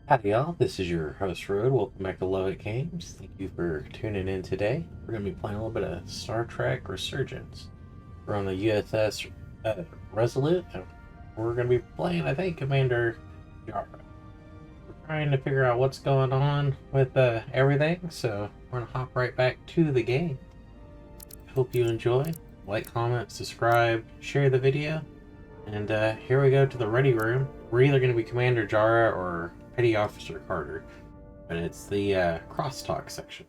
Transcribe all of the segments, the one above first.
Howdy all, this is your host Road. Welcome back to LovettGamez. Thank you for tuning in today. We're going to be playing a little bit of Star Trek Resurgence. We're on the USS Resolute, and we're going to be playing, I think, Commander Yara. We're trying to figure out what's going on with everything, so we're going to hop right back to the game. Hope you enjoy. Like, comment, subscribe, share the video. And here we go to the ready room. We're either going to be Commander Jara or Petty Officer Carter, but it's the crosstalk section.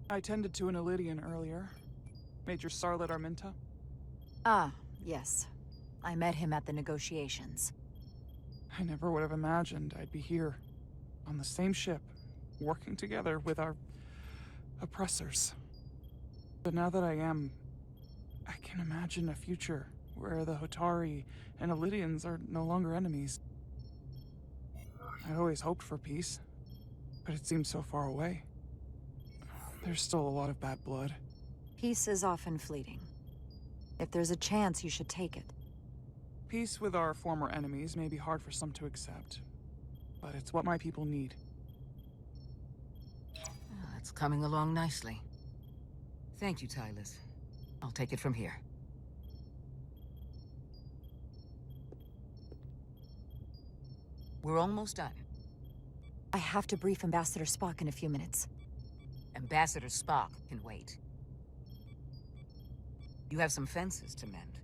I tended to an Elydian earlier. Major Sarlet Arminta. Ah, yes. I met him at the negotiations. I never would have imagined I'd be here, on the same ship, working together with our oppressors. But now that I am, I can imagine a future where the Hotari and Elydians are no longer enemies. I'd always hoped for peace, but it seems so far away. There's still a lot of bad blood. Peace is often fleeting. If there's a chance, you should take it. Peace with our former enemies may be hard for some to accept, but it's what my people need. It's coming along nicely. Thank you, Tylus. I'll take it from here. We're almost done. I have to brief Ambassador Spock in a few minutes. Ambassador Spock can wait. You have some fences to mend.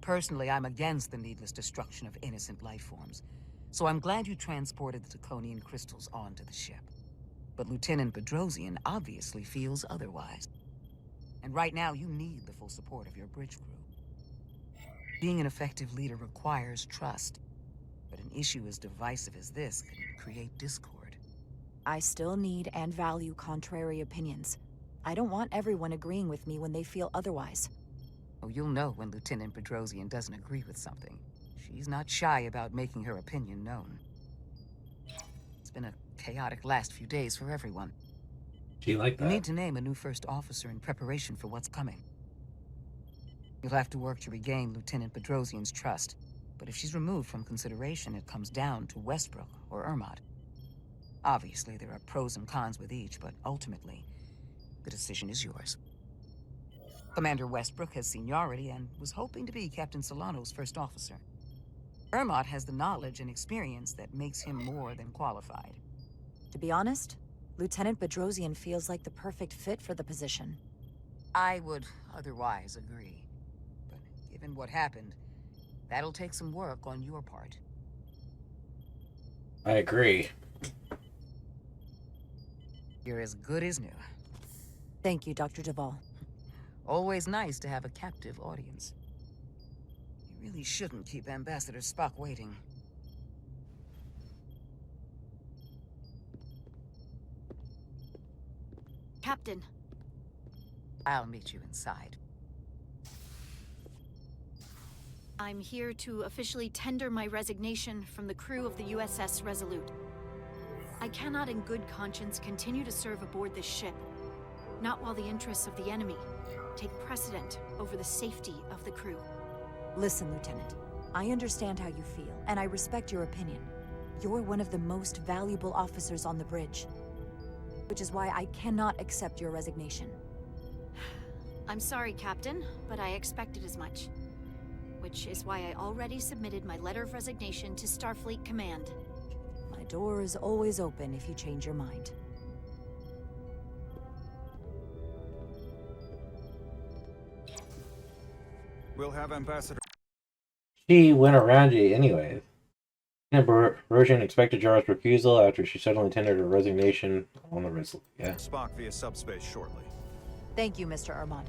Personally, I'm against the needless destruction of innocent life forms, so I'm glad you transported the Draconian crystals onto the ship. But Lieutenant Bedrosian obviously feels otherwise. And right now, you need the full support of your bridge crew. Being an effective leader requires trust, but an issue as divisive as this can create discord. I still need and value contrary opinions. I don't want everyone agreeing with me when they feel otherwise. Oh, you'll know when Lieutenant Bedrosian doesn't agree with something. She's not shy about making her opinion known. It's been a chaotic last few days for everyone. Do you like that? You need to name a new first officer in preparation for what's coming. You'll have to work to regain Lieutenant Bedrosian's trust, but if she's removed from consideration, it comes down to Westbrook or Urmott. Obviously, there are pros and cons with each, but ultimately, the decision is yours. Commander Westbrook has seniority and was hoping to be Captain Solano's first officer. Urmott has the knowledge and experience that makes him more than qualified. To be honest, Lieutenant Bedrosian feels like the perfect fit for the position. I would otherwise agree. But given what happened, that'll take some work on your part. I agree. You're as good as new. Thank you, Dr. Duvall. Always nice to have a captive audience. You really shouldn't keep Ambassador Spock waiting. Captain. I'll meet you inside. I'm here to officially tender my resignation from the crew of the USS Resolute. I cannot in good conscience continue to serve aboard this ship, not while the interests of the enemy take precedent over the safety of the crew. Listen, Lieutenant. I understand how you feel, and I respect your opinion. You're one of the most valuable officers on the bridge, which is why I cannot accept your resignation. I'm sorry, Captain, but I expected as much. Which is why I already submitted my letter of resignation to Starfleet Command. My door is always open if you change your mind. We'll have Ambassador. She went around you anyways. Version expected Jara's refusal after she suddenly tendered her resignation on the Resolute. Yeah. Spock via subspace shortly. Thank you, Mr. Urmott.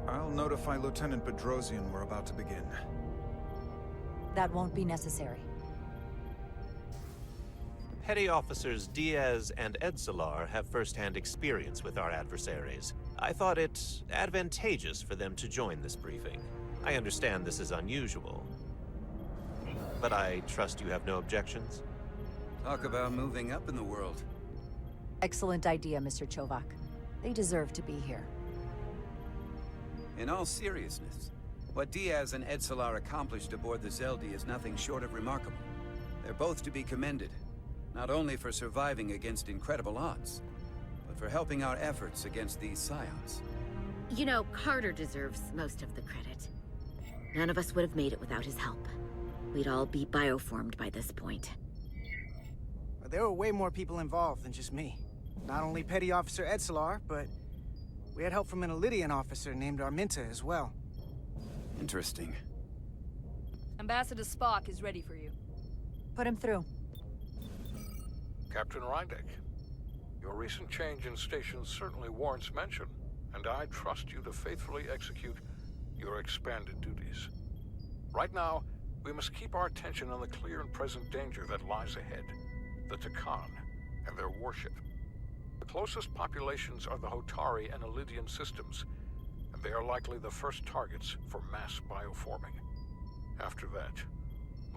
I'll notify Lieutenant Bedrosian we're about to begin. That won't be necessary. Petty Officers Diaz and Edsalar have first-hand experience with our adversaries. I thought it advantageous for them to join this briefing. I understand this is unusual, but I trust you have no objections? Talk about moving up in the world. Excellent idea, Mr. Chovak. They deserve to be here. In all seriousness, what Diaz and Edsalar accomplished aboard the Zeldi is nothing short of remarkable. They're both to be commended, not only for surviving against incredible odds, but for helping our efforts against these scions. You know, Carter deserves most of the credit. None of us would have made it without his help. We'd all be bioformed by this point. There were way more people involved than just me. Not only Petty Officer Edsalar, but we had help from an Elydian officer named Arminta as well. Interesting. Ambassador Spock is ready for you. Put him through. Captain Rydek, your recent change in station certainly warrants mention, and I trust you to faithfully execute your expanded duties. Right now, we must keep our attention on the clear and present danger that lies ahead, the Takan and their warship. The closest populations are the Hotari and Elydian systems, and they are likely the first targets for mass bioforming. After that,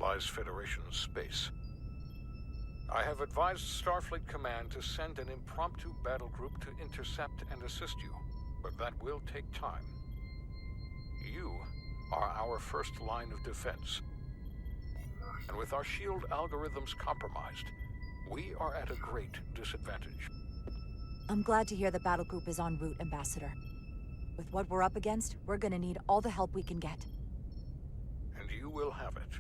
lies Federation space. I have advised Starfleet Command to send an impromptu battle group to intercept and assist you, but that will take time. You are our first line of defense. And with our shield algorithms compromised, we are at a great disadvantage. I'm glad to hear the battle group is en route, Ambassador. With what we're up against, we're gonna need all the help we can get. And you will have it.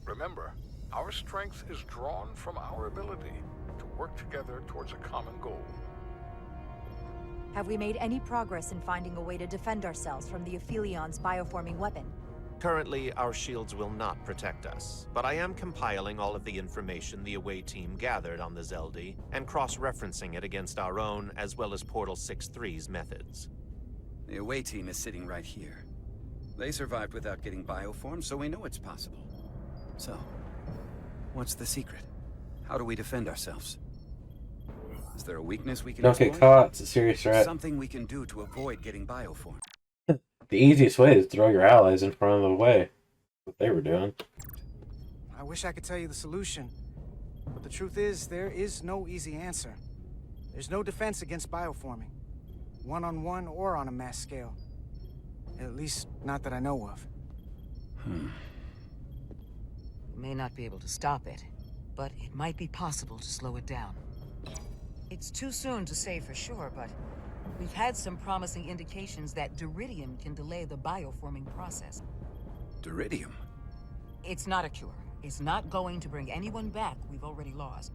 Remember, our strength is drawn from our ability to work together towards a common goal. Have we made any progress in finding a way to defend ourselves from the Aphelion's bioforming weapon? Currently, our shields will not protect us, but I am compiling all of the information the away team gathered on the Zeldi and cross-referencing it against our own as well as Portal 6-3's methods. The away team is sitting right here. They survived without getting bioformed, so we know it's possible. So, what's the secret? How do we defend ourselves? Is there a weakness we can Don't get exploit? caught. It's a serious threat. Something we can do to avoid getting bioformed. The easiest way is to throw your allies in front of the way. What they were doing. I wish I could tell you the solution, but the truth is, there is no easy answer. There's no defense against bioforming, one-on-one or on a mass scale. At least, not that I know of. We may not be able to stop it, but it might be possible to slow it down. It's too soon to say for sure, but we've had some promising indications that Duridium can delay the bioforming process. Duridium? It's not a cure. It's not going to bring anyone back we've already lost.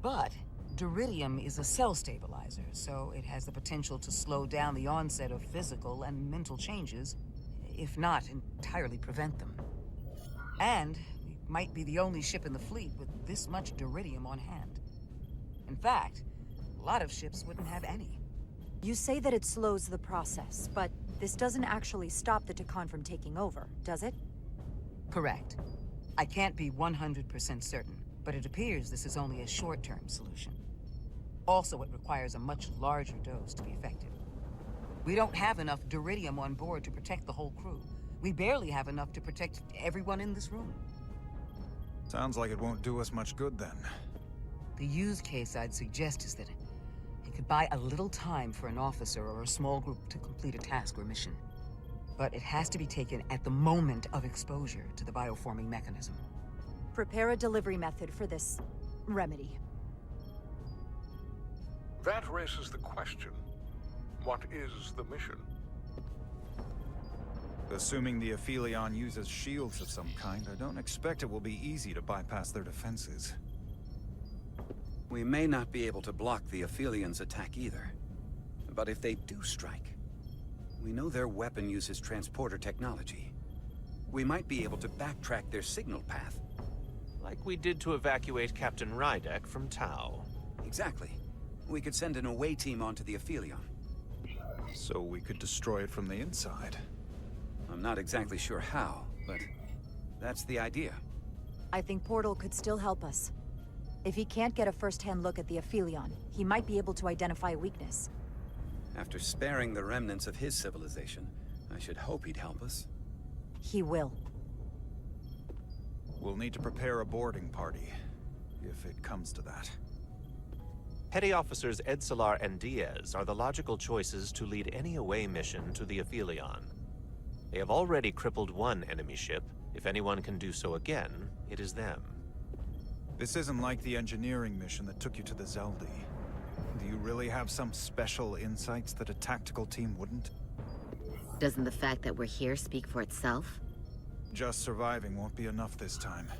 But Duridium is a cell stabilizer, so it has the potential to slow down the onset of physical and mental changes, if not entirely prevent them. And we might be the only ship in the fleet with this much Duridium on hand. In fact, a lot of ships wouldn't have any. You say that it slows the process, but this doesn't actually stop the Takan from taking over, does it? Correct. I can't be 100% certain, but it appears this is only a short-term solution. Also, it requires a much larger dose to be effective. We don't have enough Duridium on board to protect the whole crew. We barely have enough to protect everyone in this room. Sounds like it won't do us much good then. The use case I'd suggest is that it could buy a little time for an officer or a small group to complete a task or mission. But it has to be taken at the moment of exposure to the bioforming mechanism. Prepare a delivery method for this remedy. That raises the question, what is the mission? Assuming the Aphelion uses shields of some kind, I don't expect it will be easy to bypass their defenses. We may not be able to block the Aphelion's attack either. But if they do strike, we know their weapon uses transporter technology. We might be able to backtrack their signal path. Like we did to evacuate Captain Rydek from Tau. Exactly. We could send an away team onto the Aphelion. So we could destroy it from the inside. I'm not exactly sure how, but that's the idea. I think Portal could still help us. If he can't get a first-hand look at the Aphelion, he might be able to identify a weakness. After sparing the remnants of his civilization, I should hope he'd help us. He will. We'll need to prepare a boarding party, if it comes to that. Petty Officers Edsalar and Diaz are the logical choices to lead any away mission to the Aphelion. They have already crippled one enemy ship. If anyone can do so again, it is them. This isn't like the engineering mission that took you to the Zeldi. Do you really have some special insights that a tactical team wouldn't? Doesn't the fact that we're here speak for itself? Just surviving won't be enough this time.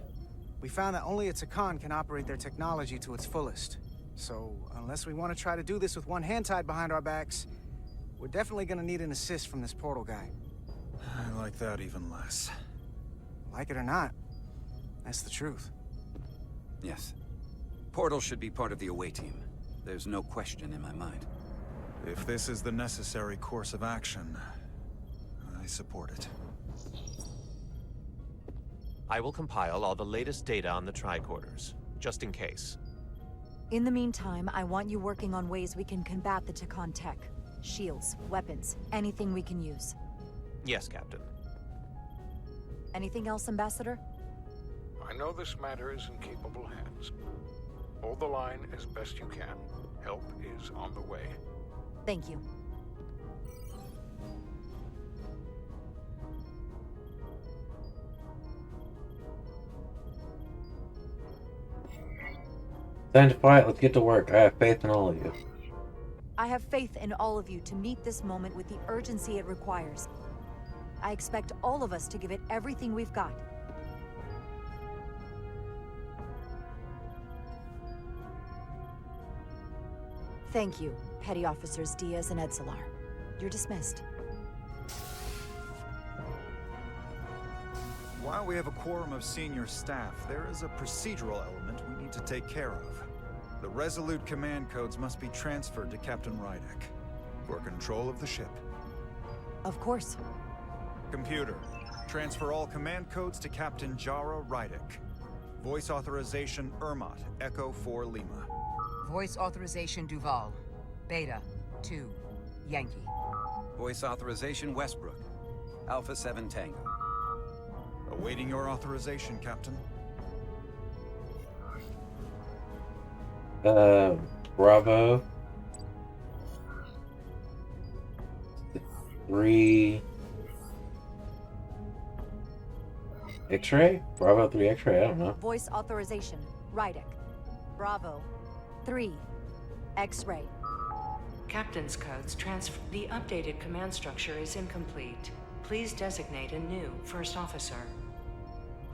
We found that only a Takan can operate their technology to its fullest. So, unless we want to try to do this with one hand tied behind our backs, we're definitely gonna need an assist from this portal guy. I like that even less. Like it or not, that's the truth. Yes. Portal should be part of the away team. There's no question in my mind. If this is the necessary course of action, I support it. I will compile all the latest data on the tricorders, just in case. In the meantime, I want you working on ways we can combat the Takan tech. Shields, weapons, anything we can use. Yes, Captain. Anything else, Ambassador? I know this matter is in capable hands. Hold the line as best you can. Help is on the way. Thank you. Time to fight. Let's get to work. I have faith in all of you. I have faith in all of you to meet this moment with the urgency it requires. I expect all of us to give it everything we've got. Thank you, Petty Officers Diaz and Edsalar. You're dismissed. While we have a quorum of senior staff, there is a procedural element we need to take care of. The Resolute command codes must be transferred to Captain Rydek for control of the ship. Of course. Computer, transfer all command codes to Captain Jara Rydek. Voice authorization Urmott, Echo 4 Lima. Voice authorization Duval. Beta 2 Yankee. Voice authorization Westbrook. Alpha 7 Tango. Awaiting your authorization, Captain. Bravo. 3 X-ray? Bravo 3 X-ray, I don't know. Voice authorization, Rydek. Bravo. 3. X-ray. Captain's codes transfer. The updated command structure is incomplete. Please designate a new first officer.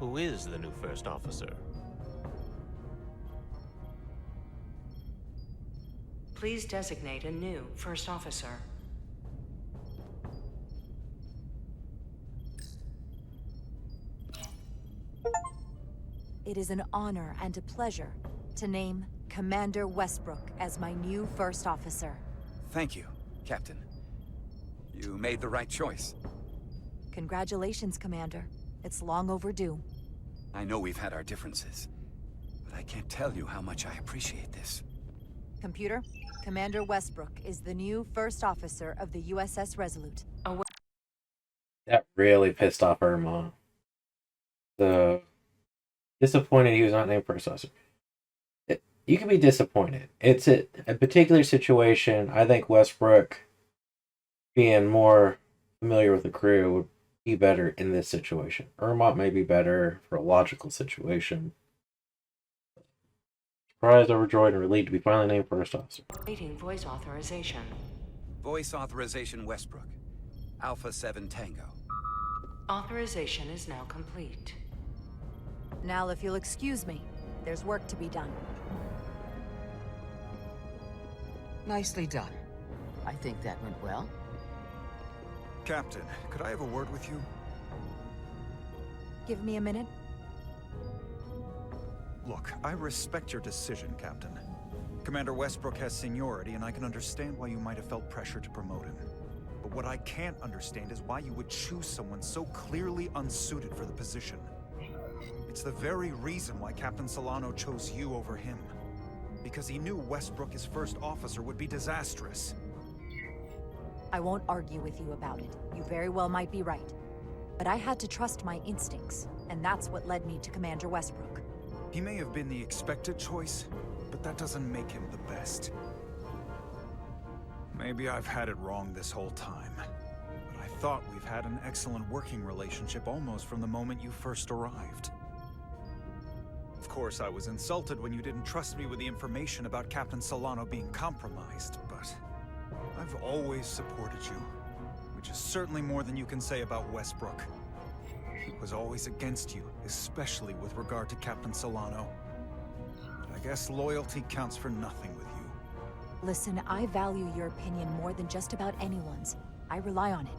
Who is the new first officer? Please designate a new first officer. It is an honor and a pleasure to name Commander Westbrook as my new first officer. Thank you, Captain. You made the right choice. Congratulations, Commander. It's long overdue. I know we've had our differences, but I can't tell you how much I appreciate this. Computer, Commander Westbrook is the new first officer of the USS Resolute. That really pissed off Urmott. So disappointed he was not named first officer. You can be disappointed. It's a particular situation. I think Westbrook, being more familiar with the crew, would be better in this situation. Urmott may be better for a logical situation. Surprised, overjoyed, and relieved to be finally named first officer. Waiting voice authorization. Voice authorization Westbrook. Alpha 7 Tango. Authorization is now complete. Now, if you'll excuse me, there's work to be done. Nicely done. I think that went well. Captain, could I have a word with you? Give me a minute. Look, I respect your decision, Captain. Commander Westbrook has seniority, and I can understand why you might have felt pressure to promote him. But what I can't understand is why you would choose someone so clearly unsuited for the position. It's the very reason why Captain Solano chose you over him. Because he knew Westbrook as first officer would be disastrous. I won't argue with you about it. You very well might be right. But I had to trust my instincts. And that's what led me to Commander Westbrook. He may have been the expected choice, but that doesn't make him the best. Maybe I've had it wrong this whole time, but I thought we've had an excellent working relationship almost from the moment you first arrived. Of course, I was insulted when you didn't trust me with the information about Captain Solano being compromised, but I've always supported you, which is certainly more than you can say about Westbrook. He was always against you, especially with regard to Captain Solano. But I guess loyalty counts for nothing with you. Listen, I value your opinion more than just about anyone's. I rely on it.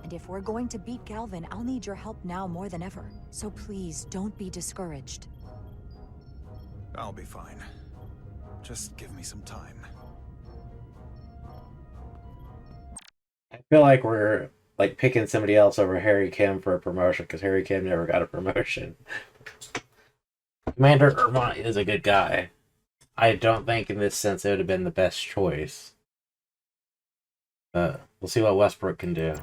And if we're going to beat Galvin, I'll need your help now more than ever. So please, don't be discouraged. I'll be fine. Just give me some time. I feel like we're like picking somebody else over Harry Kim for a promotion because Harry Kim never got a promotion. Commander Urmott is a good guy. I don't think in this sense it would have been the best choice. We'll see what Westbrook can do.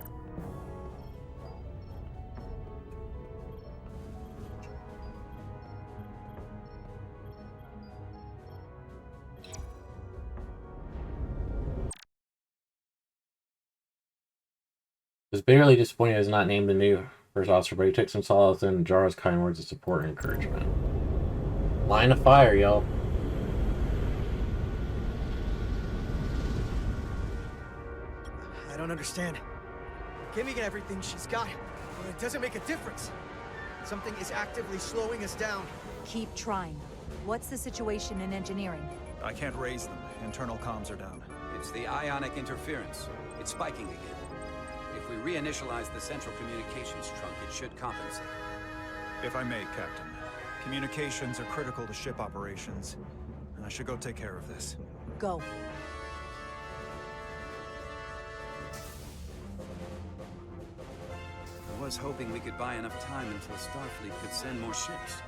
I was bitterly disappointed he was not named the new first officer, but he took some solace in Jara's kind words of support and encouragement. Line of fire, y'all. I don't understand. Giving everything she's got, but it doesn't make a difference. Something is actively slowing us down. Keep trying. What's the situation in engineering? I can't raise them. Internal comms are down. It's the ionic interference. It's spiking again. If we reinitialize the central communications trunk, it should compensate. If I may, Captain. Communications are critical to ship operations, and I should go take care of this. Go. I was hoping we could buy enough time until Starfleet could send more ships.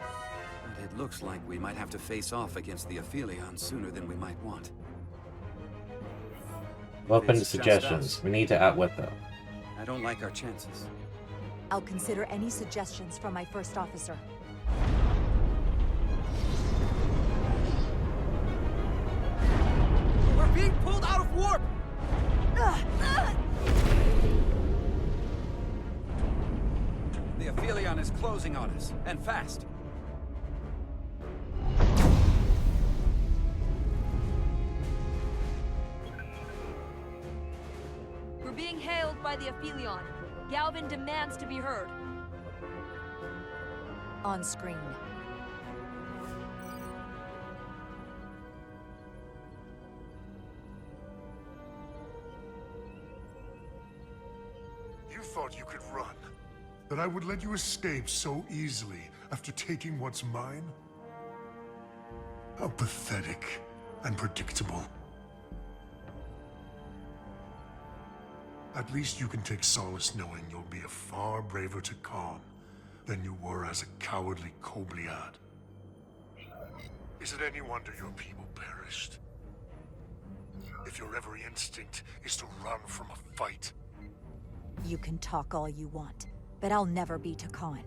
But it looks like we might have to face off against the Aphelion sooner than we might want. Open to suggestions. We need to outwit them. I don't like our chances. I'll consider any suggestions from my first officer. We're being pulled out of warp! The Aphelion is closing on us, and fast. We're being hailed by the Aphelion. Galvin demands to be heard. On screen. You thought you could run? That I would let you escape so easily after taking what's mine? How pathetic and predictable. At least you can take solace knowing you'll be a far braver Takan than you were as a cowardly Kobliad. Is it any wonder your people perished? If your every instinct is to run from a fight? You can talk all you want, but I'll never be Takan.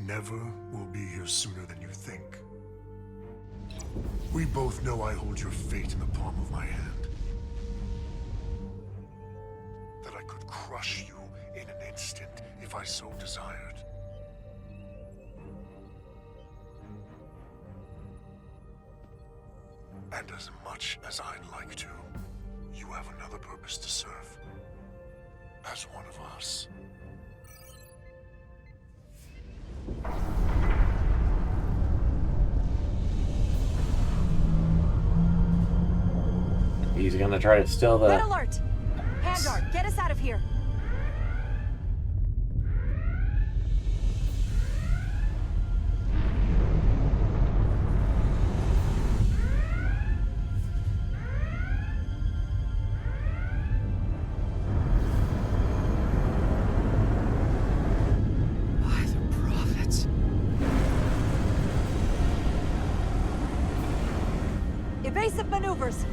Never will be here sooner than you think. We both know I hold your fate in the palm of my hand. That I could crush you in an instant if I so desired. And as much as I'd like to, you have another purpose to serve. As one of us. He's gonna try to steal the... Red alert! Handguard, get us out of here! Evasive maneuvers!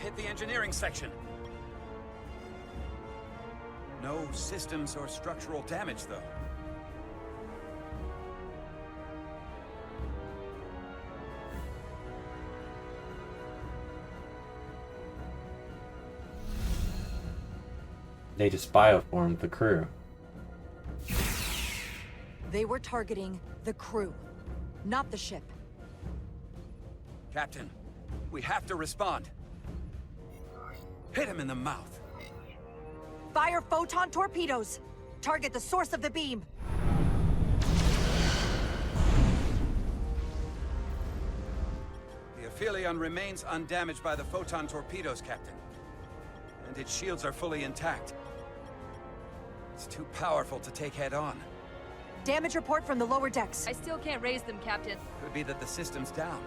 hit the engineering section. No systems or structural damage, though. They just bioformed the crew. They were targeting the crew, not the ship. Captain, we have to respond. Hit him in the mouth. Fire photon torpedoes! Target the source of the beam! The Aphelion remains undamaged by the photon torpedoes, Captain. And its shields are fully intact. It's too powerful to take head-on. Damage report from the lower decks. I still can't raise them, Captain. Could be that the system's down.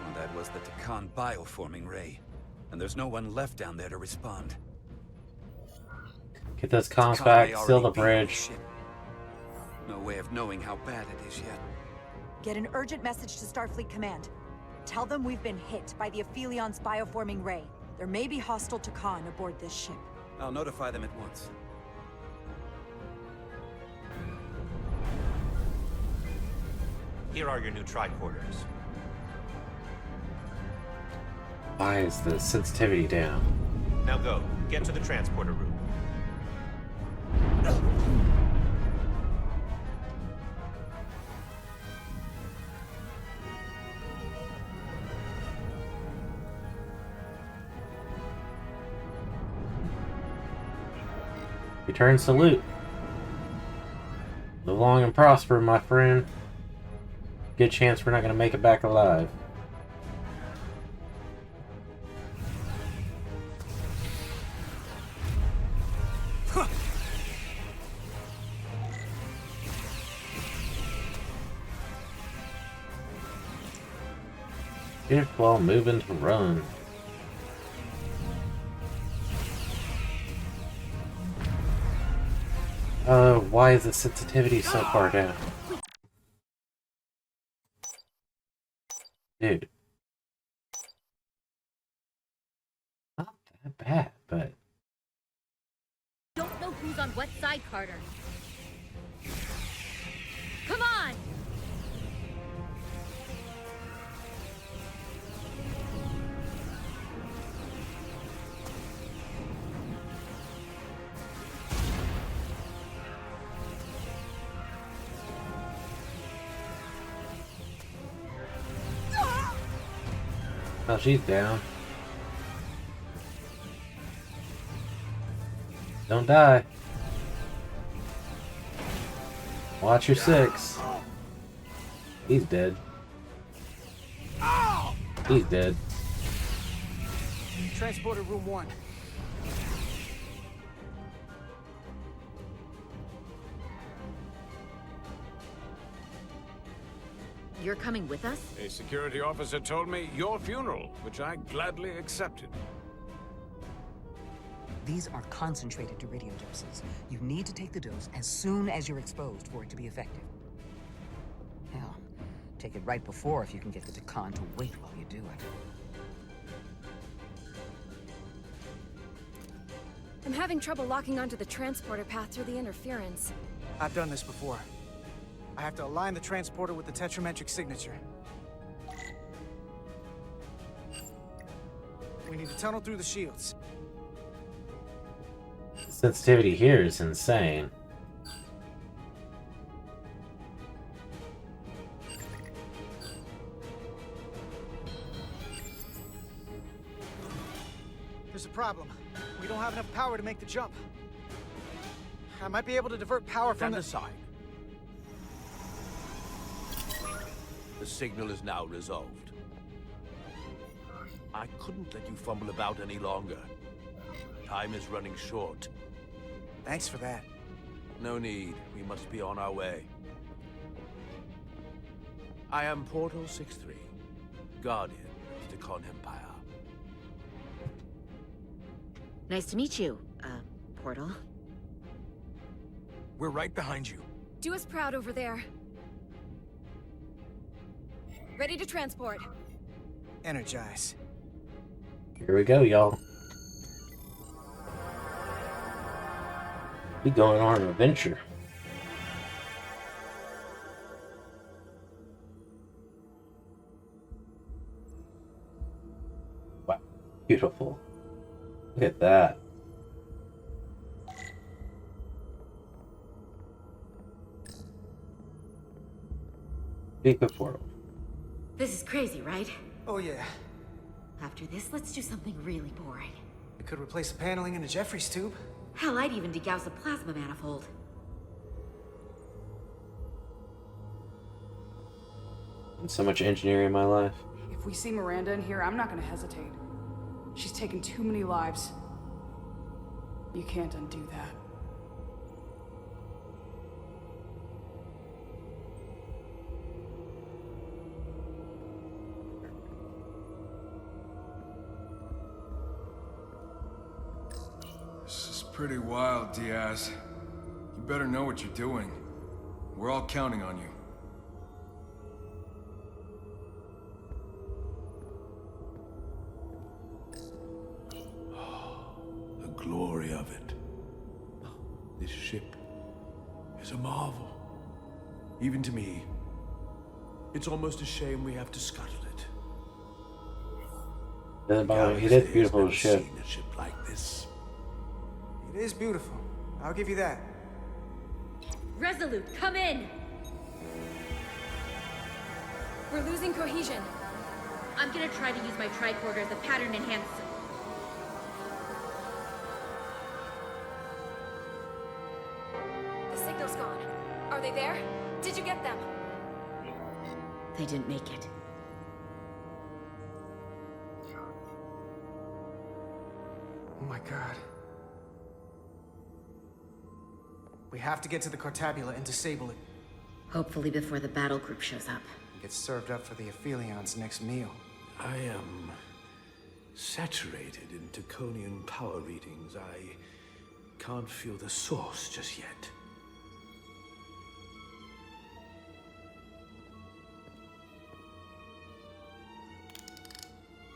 Well, that was the Takan bioforming ray. And there's no one left down there to respond. Get those comms Takan back, may seal already the be bridge. on the ship. No way of knowing how bad it is yet. Get an urgent message to Starfleet Command. Tell them we've been hit by the Aphelion's bioforming ray. There may be hostile Takan aboard this ship. I'll notify them at once. Here are your new tricorders. Why is the sensitivity down? Now go. Get to the transporter room. Return salute. Live long and prosper, my friend. Good chance we're not going to make it back alive. Shift while moving to run. Why is the sensitivity so far down? Dude. Not that bad, but... Don't know who's on what side, Carter. Come on! Oh, she's down. Don't die. Watch your six. He's dead. He's dead. Transporter room 1. You're coming with us? A security officer told me your funeral, which I gladly accepted. These are concentrated iridium doses. You need to take the dose as soon as you're exposed for it to be effective. Hell, take it right before if you can get the Takan to wait while you do it. I'm having trouble locking onto the transporter path through the interference. I've done this before. I have to align the transporter with the tetrametric signature. We need to tunnel through the shields. Sensitivity here is insane. There's a problem. We don't have enough power to make the jump. I might be able to divert power from the side. The signal is now resolved. I couldn't let you fumble about any longer. Time is running short. Thanks for that. No need. We must be on our way. I am Portal 6-3, Guardian of the Takan Empire. Nice to meet you, Portal. We're right behind you. Do us proud over there. Ready to transport. Energize. Here we go, y'all. We going on an adventure. Wow, beautiful. Look at that. Secret portal. This is crazy, right? Oh, yeah. After this, let's do something really boring. We could replace the paneling in the Jeffries tube. Hell, I'd even degauss a plasma manifold. So much engineering in my life. If we see Miranda in here, I'm not gonna hesitate. She's taken too many lives. You can't undo that. This is pretty wild, Diaz. You better know what you're doing. We're all counting on you. The glory of it. This ship is a marvel. Even to me. It's almost a shame we have to scuttle it. Doesn't bother me. It is beautiful as shit. Seen a ship like this. It is beautiful. I'll give you that. Resolute, come in! We're losing cohesion. I'm gonna try to use my tricorder as a pattern enhancer. The signal's gone. Are they there? Did you get them? They didn't make it. Oh my god. We have to get to the Cartabula and disable it. Hopefully before the battle group shows up. And get served up for the Aphelions' next meal. I am saturated in Taconian power readings. I can't feel the source just yet.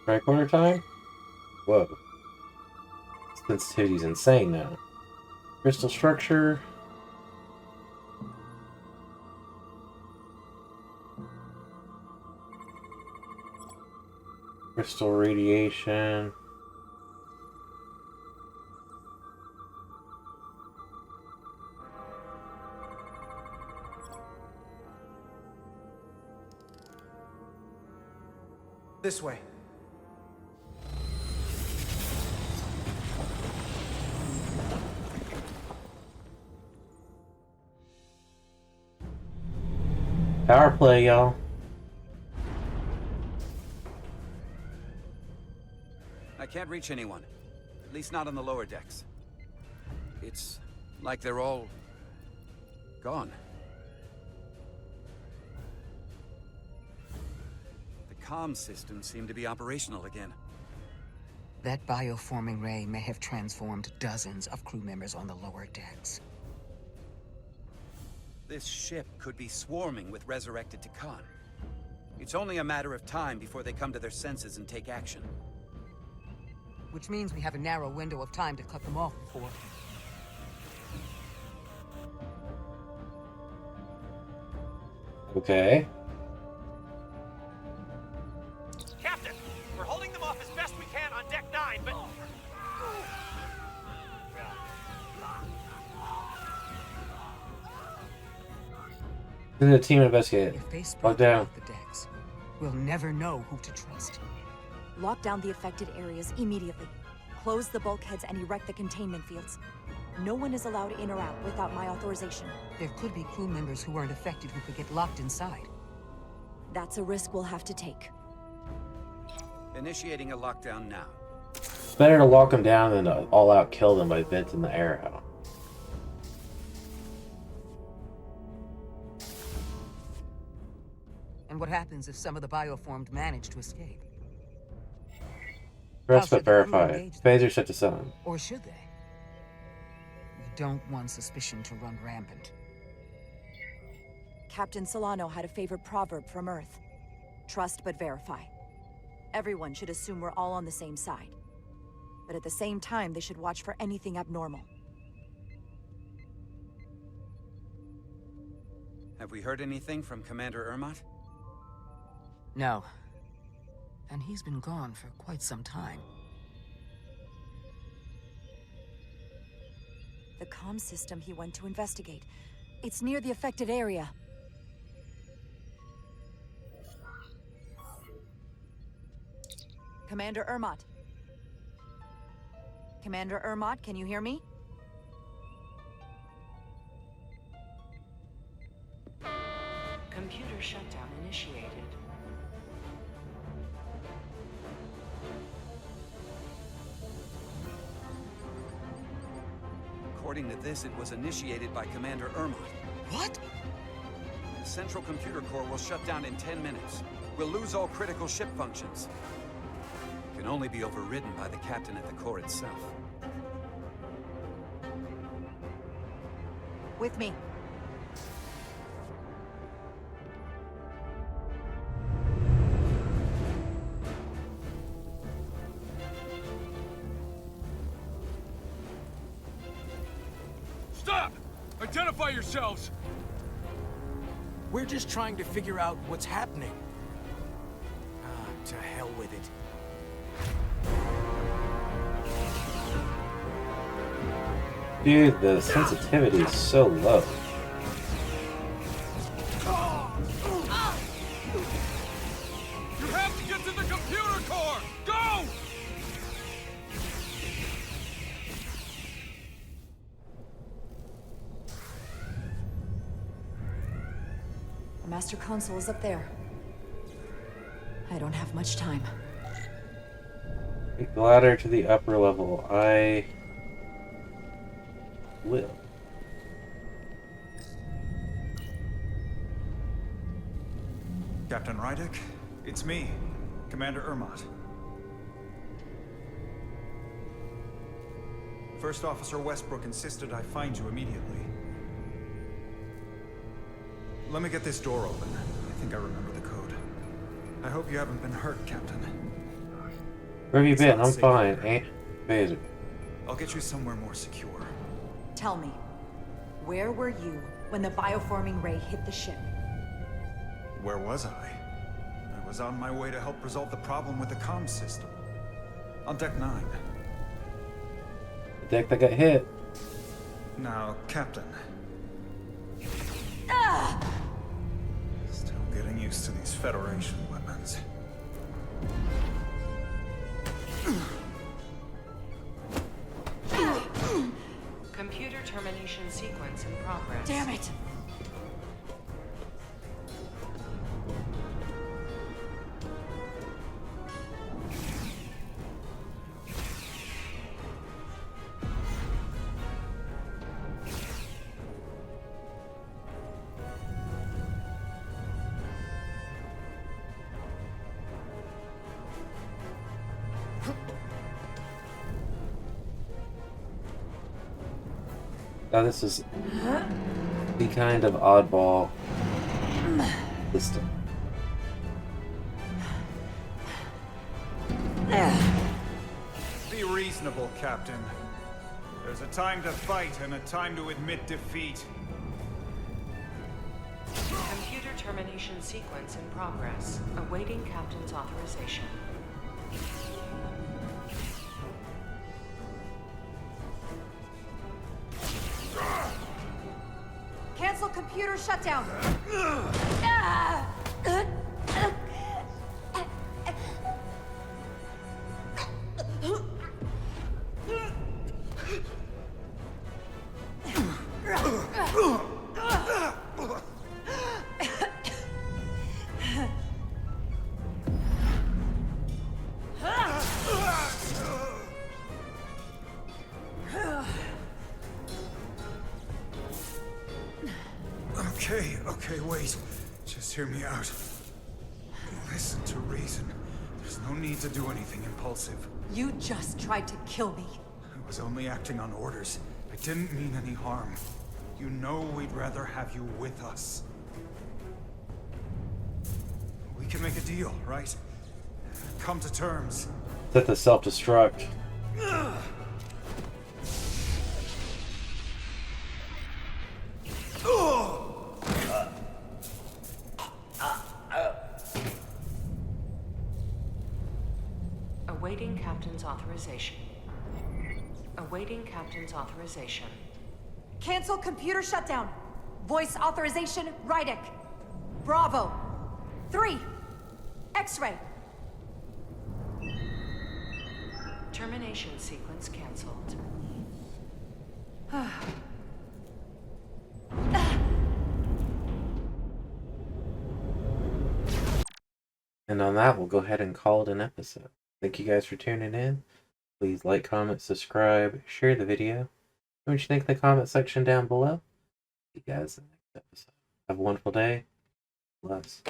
Tricorder time? Whoa. Sensitivity's insane now. Crystal structure. Crystal radiation. This way. Power play, y'all. I can't reach anyone. At least not on the lower decks. It's like they're all gone. The comm systems seem to be operational again. That bioforming ray may have transformed dozens of crew members on the lower decks. This ship could be swarming with resurrected Takan. It's only a matter of time before they come to their senses and take action. Which means we have a narrow window of time to cut them off before... Okay. Captain, we're holding them off as best we can on deck 9, but... This is a team investigate. If they Lock spread down. off the decks, we'll never know who to trust. Lock down the affected areas immediately. Close the bulkheads and erect the containment fields. No one is allowed in or out without my authorization. There could be crew members who weren't affected who could get locked inside. That's a risk we'll have to take. Initiating a lockdown now. It's better to lock them down than to all out kill them by venting the air out. And what happens if some of the bioformed manage to escape? Rest How but should the crew verified. engage them? Phaser set to sun. Or should they? We don't want suspicion to run rampant. Captain Solano had a favorite proverb from Earth. Trust but verify. Everyone should assume we're all on the same side. But at the same time, they should watch for anything abnormal. Have we heard anything from Commander Urmott? No. And he's been gone for quite some time. The comm system he went to investigate. It's near the affected area. Commander Urmott. Commander Urmott, can you hear me? Computer shutdown initiated. According to this, it was initiated by Commander Urmott. What? The central computer core will shut down in 10 minutes. We'll lose all critical ship functions. It can only be overridden by the captain at the core itself. With me. Stop! Identify yourselves! We're just trying to figure out what's happening. Ah, to hell with it. Dude, the sensitivity is so low. You have to get to the computer core! Go! The master console is up there. I don't have much time. Take the ladder to the upper level. I will. Captain Rydick, it's me, Commander Urmott. First Officer Westbrook insisted I find you immediately. Let me get this door open. I think I remember the code. I hope you haven't been hurt, Captain. Where have you been? I'm fine. Ain't Phaser. I'll get you somewhere more secure. Tell me, where were you when the bioforming ray hit the ship? Where was I? I was on my way to help resolve the problem with the comm system. On Deck 9. The deck that got hit. Now, Captain. Ah! Still getting used to these Federation weapons. Computer termination sequence in progress. Damn it! Now this is the kind of oddball system. Be reasonable, Captain. There's a time to fight and a time to admit defeat. Computer termination sequence in progress. Awaiting Captain's authorization. Cancel computer shutdown! Okay, wait. Just hear me out. Listen to reason. There's no need to do anything impulsive. You just tried to kill me. I was only acting on orders. I didn't mean any harm. You know we'd rather have you with us. We can make a deal, right? come to terms. Set the self-destruct. Awaiting Captain's authorization. Awaiting Captain's authorization. Cancel computer shutdown. Voice authorization, Rydick. Bravo. 3. X-ray. Termination sequence cancelled. And on that, we'll go ahead and call it an episode. Thank you guys for tuning in. Please like, comment, subscribe, share the video. What you think in the comment section down below. See you guys in the next episode. Have a wonderful day. Bless.